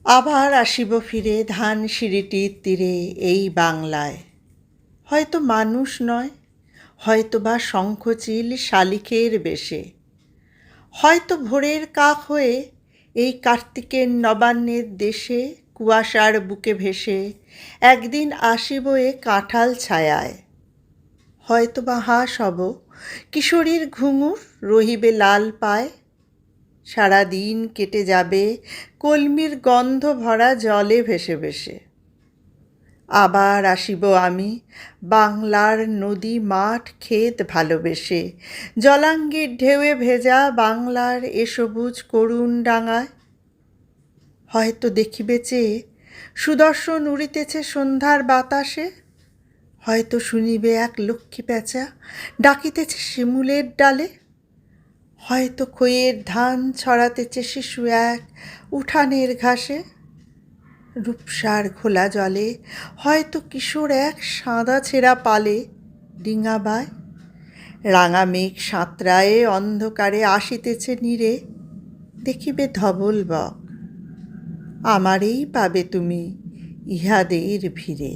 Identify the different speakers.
Speaker 1: আবার আসিব ফিরে ধানসিঁড়িটির তীরে এই বাংলায়। হয়তো মানুষ নয়, হয়তো বা শঙ্খচিল শালিকের বেশে, হয়তো ভোরের কাক হয়ে এই কার্তিকের নবান্নের দেশে কুয়াশার বুকে ভেসে একদিন আসিব এ কাঁঠাল ছায়ায়। হয়তো বা হাঁস হব, কিশোরীর ঘুঙুর রহিবে লাল পায়, সারা দিন কেটে যাবে কলমির গন্ধ ভরা জলে ভেসে ভেসে। আবার আসিব আমি বাংলার নদী মাঠ ক্ষেত ভালোবেসে, জলাঙ্গির ঢেউয়ে ভেজা বাংলার এ সবুজ করুণ ডাঙায়। হয়তো দেখিবে চেয়ে সুদর্শন উড়িতেছে সন্ধ্যার বাতাসে, হয়তো শুনিবে এক লক্ষ্মী প্যাঁচা ডাকিতেছে শিমুলের ডালে, হয়তো খইয়ের ধান ছড়াতেছে শিশু এক উঠানের ঘাসে, রূপসার ঘোলা জলে হয়তো কিশোর এক সাদা ছেঁড়া পালে ডিঙা বায়। রাঙা মেঘ সাঁতরায়ে অন্ধকারে আসিতেছে নীরে, দেখিবে ধবল বক, আমারেই পাবে তুমি ইহাদের ভিড়ে।